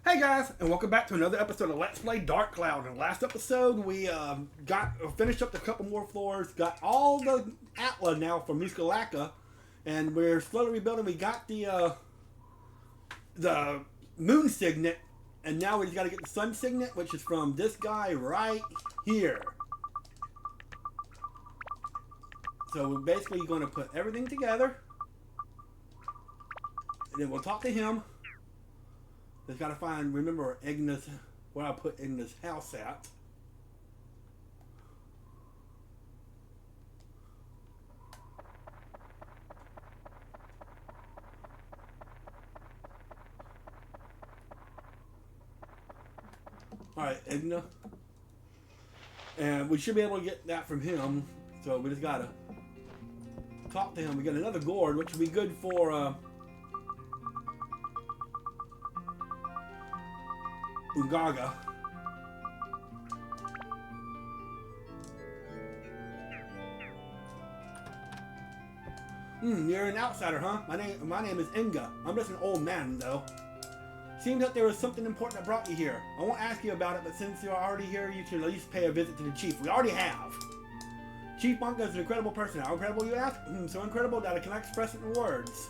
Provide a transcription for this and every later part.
Hey guys, and welcome back to another episode of Let's Play Dark Cloud. In the last episode, we got finished up a couple more floors, got all the Atla now from Muska Lacka, and we're slowly rebuilding. We got the moon signet, and now we just got to get the sun signet, which is from this guy right here. So we're basically going to put everything together, and then we'll talk to him. Just gotta find, remember Igna's, where I put Igna's house at. Alright, Igna. And we should be able to get that from him. So we just gotta talk to him. We got another gourd, which would be good for Ungaga. You're an outsider, huh? My name is Inga. I'm just an old man, though. Seems that there was something important that brought you here. I won't ask you about it, but since you're already here, you should at least pay a visit to the chief. We already have. Chief Muska is an incredible person. How incredible, you ask? So incredible that I cannot express it in words.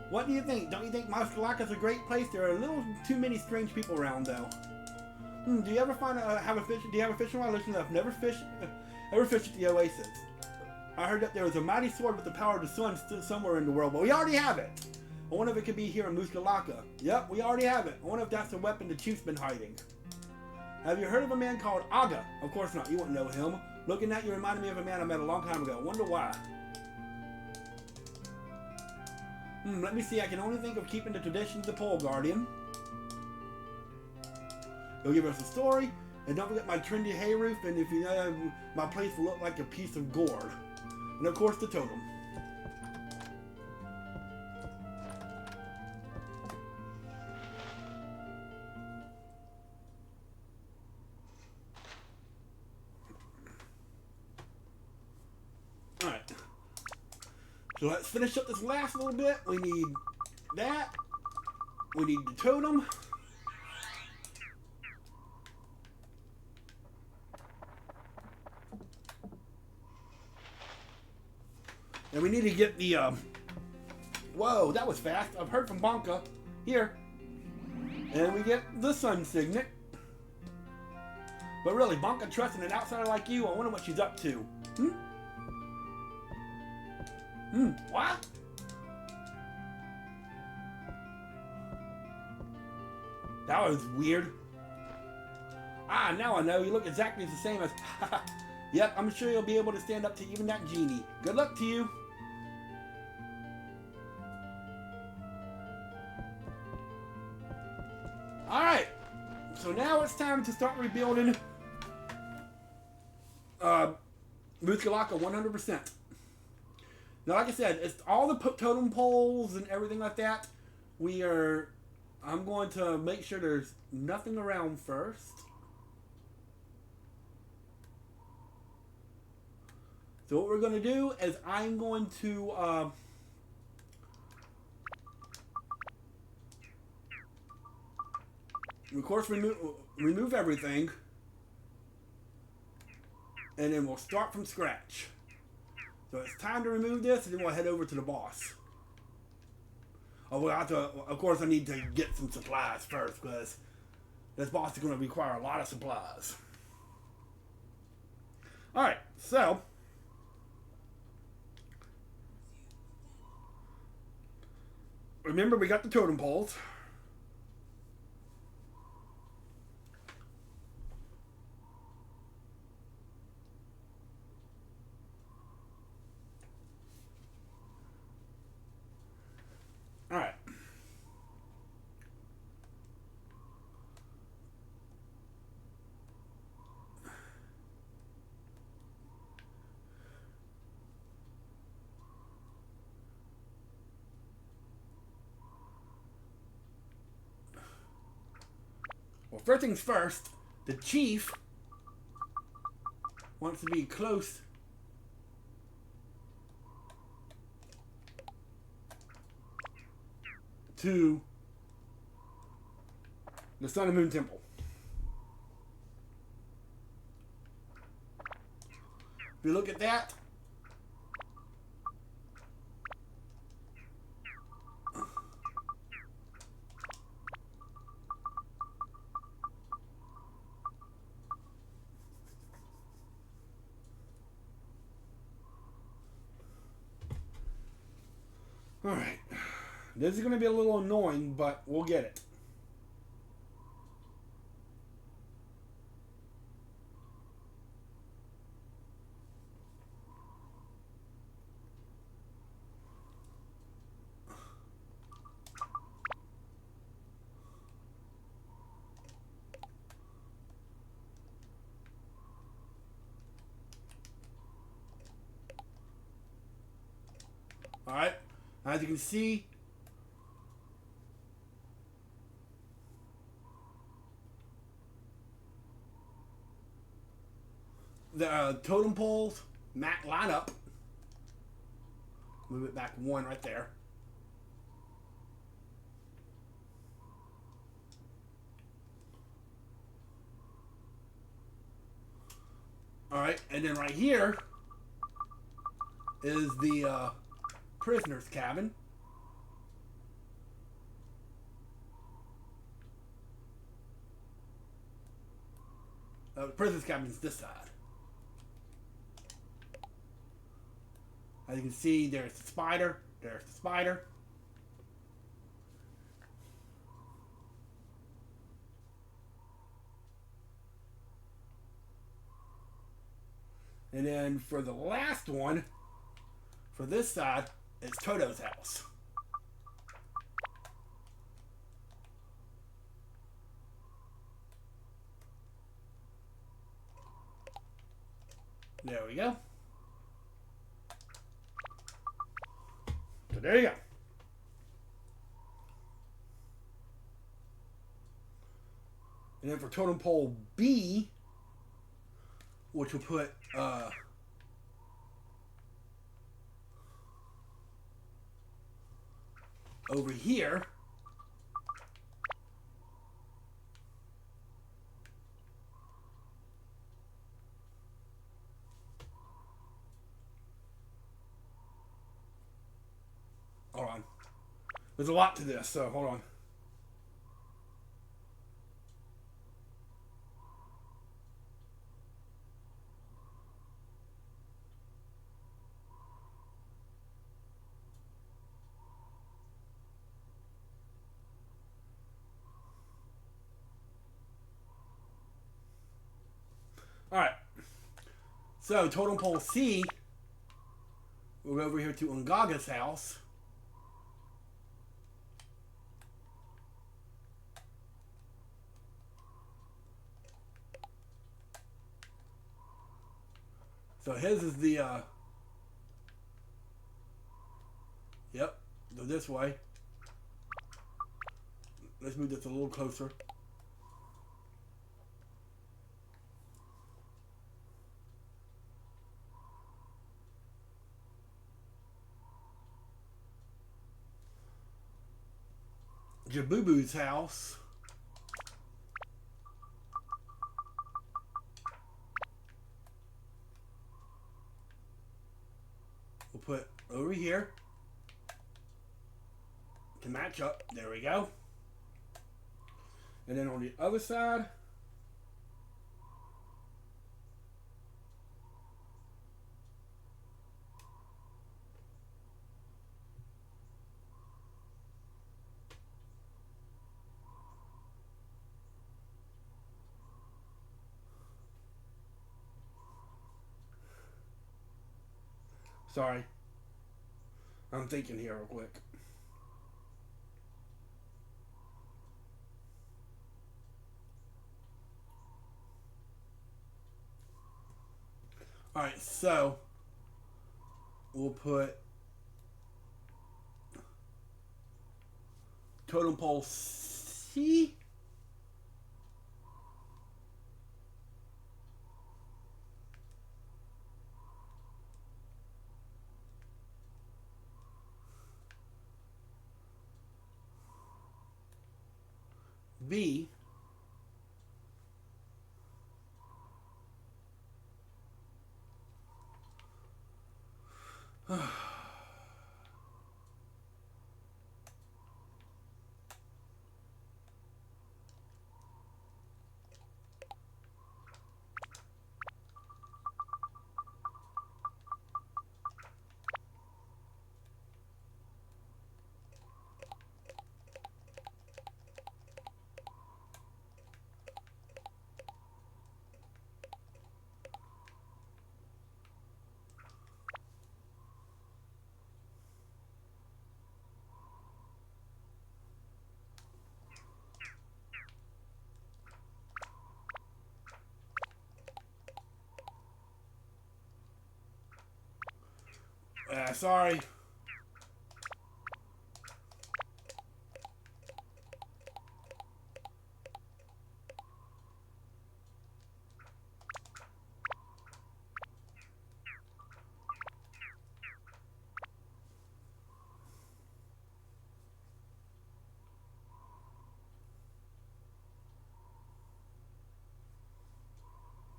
What do you think? Don't you think Muska is a great place? There are a little too many strange people around, though. Do you ever have a fish? Do you have a fishing rod? Listen up. Ever fish at the oasis? I heard that there was a mighty sword with the power of the sun still somewhere in the world, but we already have it. I wonder if it could be here in Muska Lacka. Yep, we already have it. I wonder if that's the weapon the chief's been hiding. Have you heard of a man called Aga? Of course not. You won't know him. Looking at you reminded me of a man I met a long time ago. Wonder why. Let me see. I can only think of keeping the traditions of the pole guardian. He'll give us a story, and don't forget my trendy hay roof. And if you know, my place will look like a piece of gourd, and of course the totem. All right. So let's finish up this last little bit. We need that. We need the totem. And we need to get the, whoa, that was fast. I've heard from Bonka. Here. And we get the sun signet. But really, Bonka trusting an outsider like you, I wonder what she's up to. What? That was weird. Ah, now I know. You look exactly the same as... Yep, I'm sure you'll be able to stand up to even that genie. Good luck to you. Alright. So now it's time to start rebuilding Muska Lacka 100%. Now, like I said, it's all the totem poles and everything like that. I'm going to make sure there's nothing around first. So what we're going to do is I'm going to of course remove everything, and then we'll start from scratch. So it's time to remove this, and then we'll head over to the boss. Oh, we'll have to, of course, I need to get some supplies first, because this boss is going to require a lot of supplies. Alright, so remember, we got the totem poles. All right. Well, first things first, the chief wants to be close to The Sun and Moon Temple. If you look at that, alright. This is going to be a little annoying, but we'll get it. Alright. As you can see, the totem poles line up. Move it back one right there. Alright, and then right here is the prisoner's cabin. The prisoner's cabin is this side. As you can see, there's the spider. There's the spider. And then for the last one, for this side, it's Toto's house. There we go. So there you go. And then for totem pole B, which will put over here, hold on. There's a lot to this, so hold on. Alright. So, totem pole C, we'll go over here to Ungaga's house. So his is the, yep, go this way. Let's move this a little closer. Jabubu's house. We'll put over here to match up. There we go. And then on the other side, sorry, I'm thinking here real quick. Alright, so we'll put totem pole C. B. Yeah, sorry.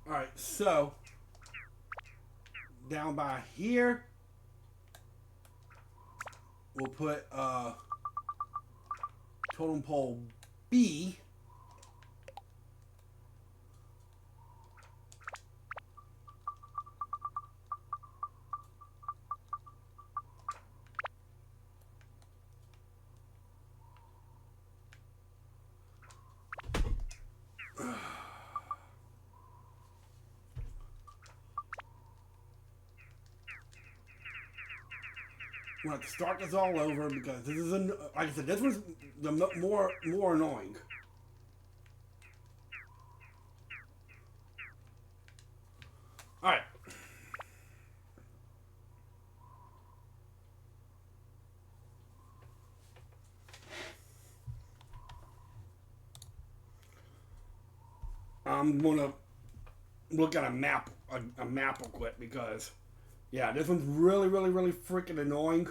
Alright, so down by here we'll put totem pole B. We'll have to start this all over because this is, like I said, this one's the more annoying. All right. I'm gonna look at a map real quick because, yeah, this one's really freaking annoying.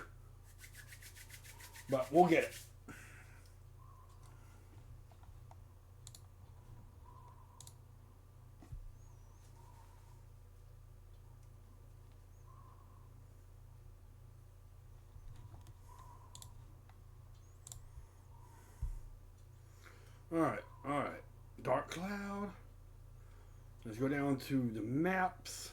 But we'll get it. All right. Dark cloud. Let's go down to the maps.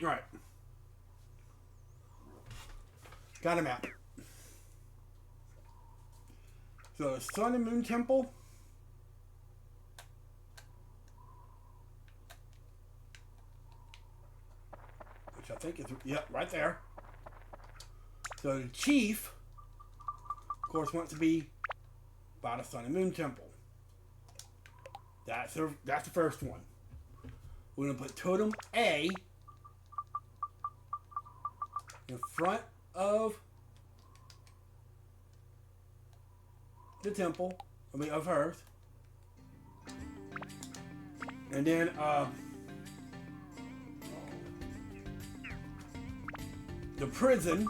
All right. Got a map. So the Sun and Moon Temple. Which I think is, yep, right there. So the chief, of course, wants to be by the Sun and Moon Temple. That's the first one. We're going to put totem A in front of the temple, of hers. And then the prison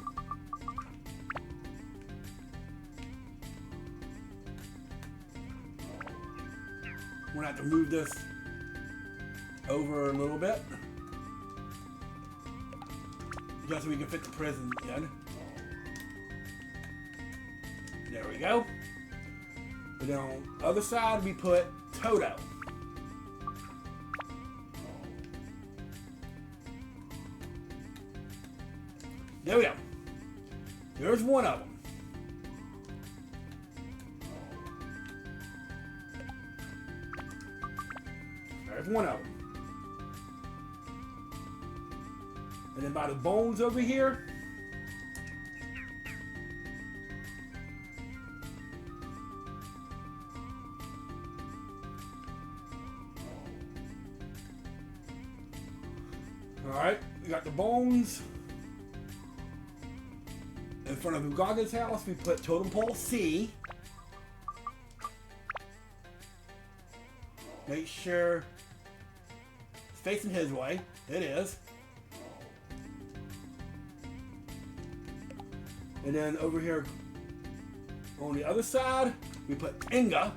we're going to have to move this over a little bit just so we can fit the prison in. There we go. And then on the other side we put Toto. There we go. There's one of them. There's one of them. And then by the bones over here, alright, we got the bones. In front of Ugaga's house, we put totem pole C. Make sure it's facing his way. It is. And then over here on the other side, we put Inga.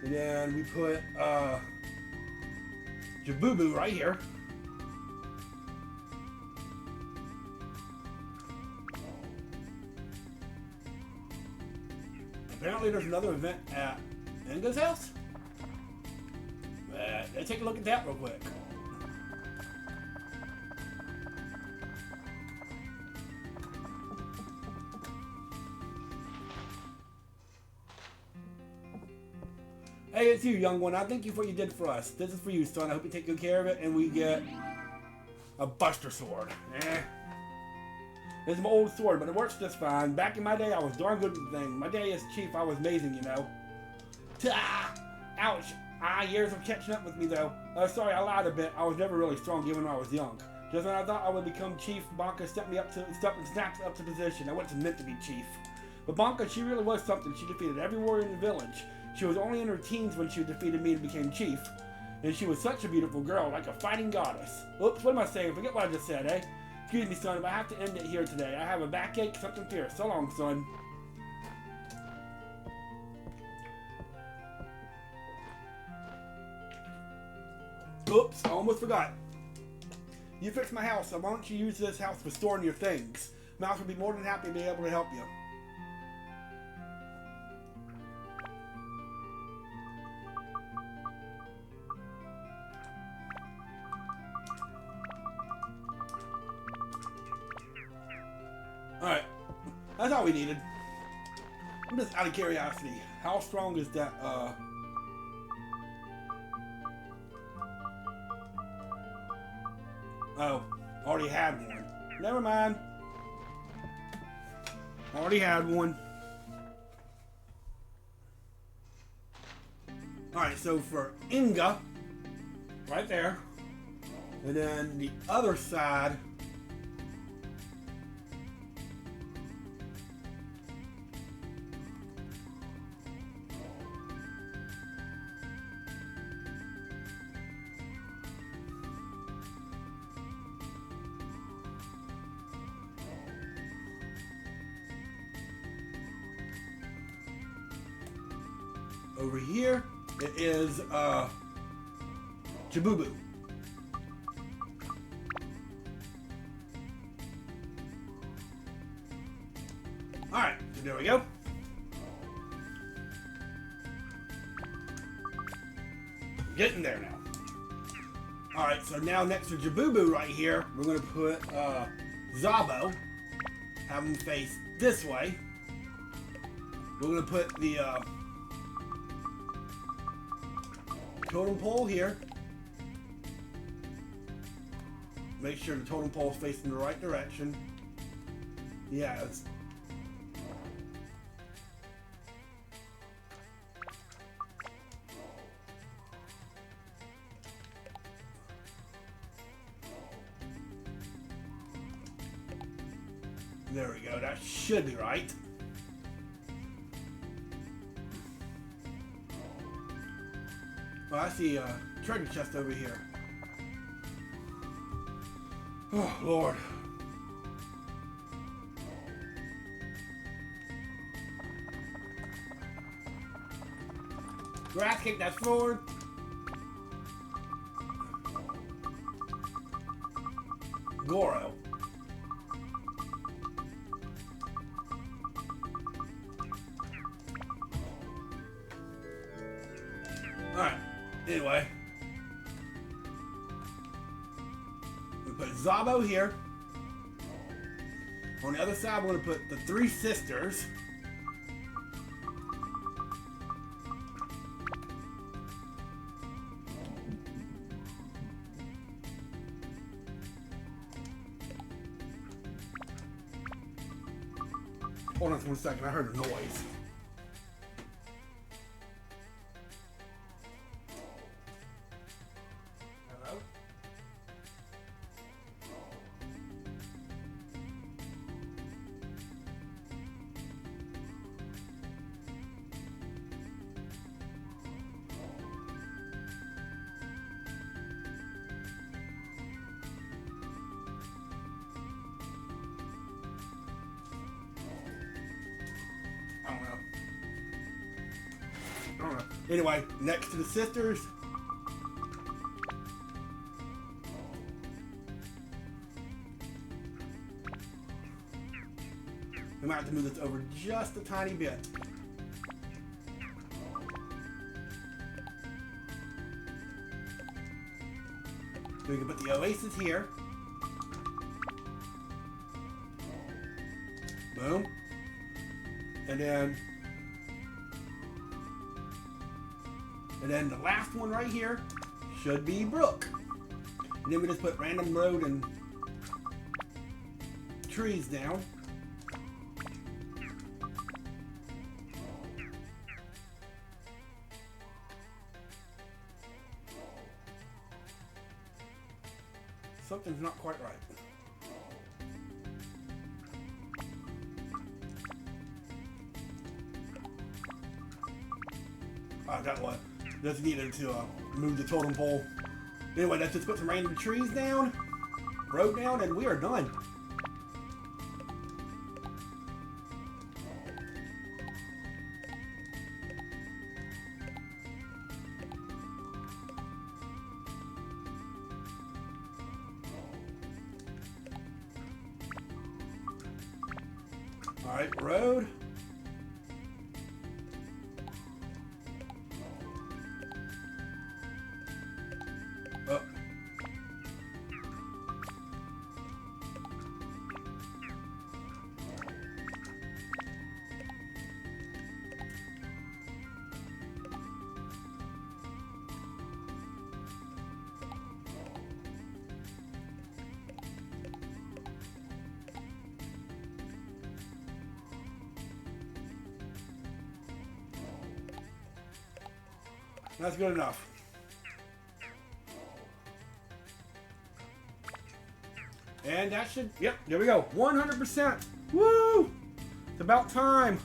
And then we put Jabubu right here. Apparently there's another event at Inga's house. Let's take a look at that real quick. Hey, it's you, young one. I thank you for what you did for us. This is for you, son. I hope you take good care of it, and we get a Buster Sword. It's my old sword, but it works just fine. Back in my day, I was darn good at the thing. My day as chief, I was amazing, you know. Ouch. Years of catching up with me, though. Sorry, I lied a bit. I was never really strong, given when I was young. Just when I thought I would become chief, Bonka stepped me up to snapped up to position. I wasn't meant to be chief. But Bonka, she really was something. She defeated every warrior in the village. She was only in her teens when she defeated me and became chief. And she was such a beautiful girl, like a fighting goddess. Oops, what am I saying? Forget what I just said, eh? Excuse me, son, but I have to end it here today. I have a backache, something fierce. So long, son. Oops, I almost forgot. You fixed my house, so why don't you use this house for storing your things? Mouse would be more than happy to be able to help you. Alright, that's all we needed. I'm just out of curiosity. How strong is that, Oh, already had one. Never mind. Already had one. Alright, so for Inga, right there. And then the other side. Over here, it is Jabubu. Alright, so there we go. Getting there now. Alright, so now next to Jabubu right here, we're going to put Zabo. Have him face this way. We're going to put the totem pole here. Make sure the totem pole is facing the right direction. Yeah, it's there we go. That should be right. Oh, I see a treasure chest over here. Oh, Lord. Grass kick that sword. Goro. Alright. Anyway, we put Zabo here. On the other side, we're going to put the three sisters. Hold on for 1 second, I heard a noise. I don't know. Anyway, next to the sisters. We might have to move this over just a tiny bit. We can put the oasis here. Boom. And then And then the last one right here should be brook. And then we just put random road and trees down. Something's not quite right. That one. Just needed to move the totem pole. Anyway, let's just put some random trees down, road down, and we are done. All right, road. Oh. That's good enough. And that should, yep, there we go. 100%. Woo! It's about time.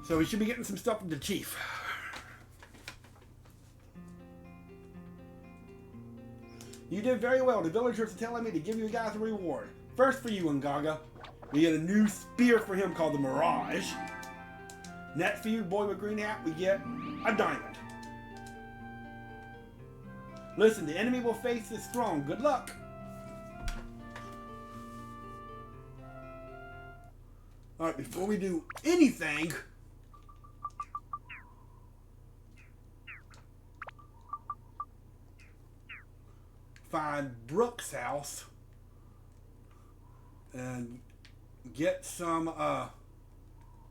So we should be getting some stuff from the chief. You did very well. The villagers are telling me to give you guys a reward. First for you, Ungaga. We get a new spear for him called the Mirage. Next for you, boy with green hat, we get a diamond. Listen, the enemy we'll face is strong. Good luck. Alright, before we do anything, find Brooke's house and get some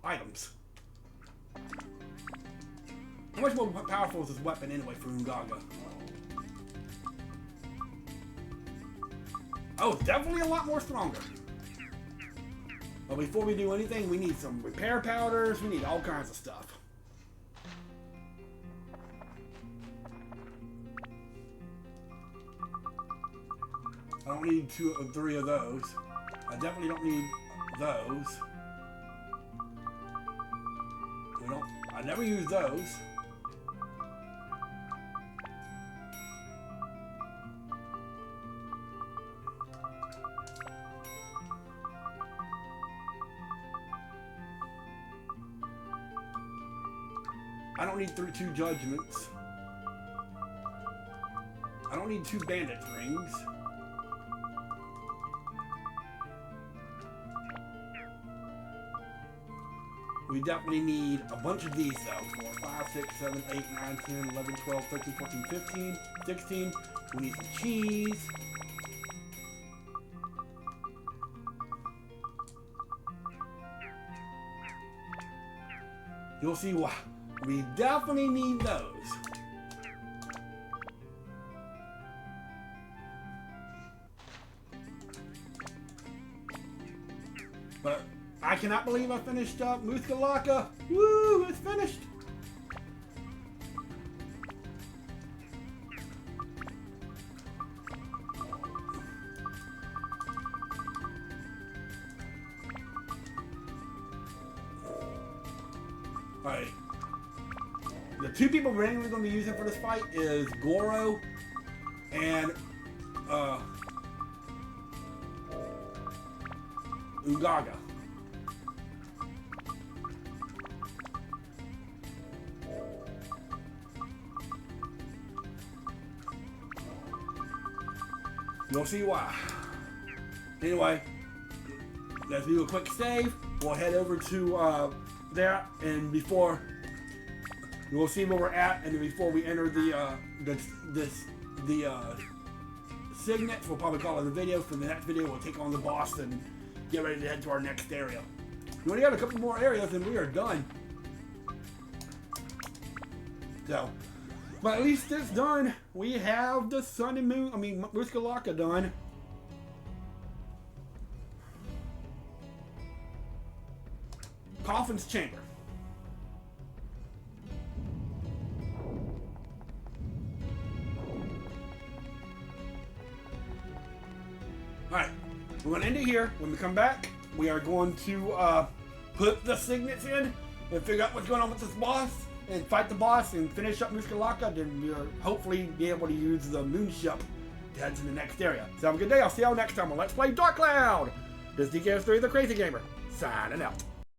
items. How much more powerful is this weapon anyway for Ungaga? Oh, definitely a lot more stronger. But before we do anything, we need some repair powders. We need all kinds of stuff. I don't need 2 or 3 of those. I definitely don't need those. I never use those. I don't need 2 judgments. I don't need 2 bandit rings. We definitely need a bunch of these though. 4, 5, 6, 7, 8, 9, 10, 11, 12, 13, 14, 15, 16. We need some cheese. You'll see why. We definitely need those. But I cannot believe I finished up Muska Lacka. Woo, it's finished. Alright. The 2 people we're randomly going to be using for this fight is Goro and Ungaga. You'll see why. Anyway, let's do a quick save. We'll head over to there, and before we'll see where we're at, and before we enter the signets. We'll probably call it a video. For the next video, we'll take on the boss and get ready to head to our next area. We only got a couple more areas and we are done. So, but at least it's done. We have the Sun and Moon, Muska Lacka done. Coffin's Chamber. Alright, we're going to end it here. When we come back, we are going to put the signets in and figure out what's going on with this boss and fight the boss and finish up Muska Lacka. Then we'll hopefully be able to use the moon ship to head to the next area. So have a good day. I'll see y'all next time on Let's Play Dark Cloud. This is DKS3 the Crazy Gamer, signing out.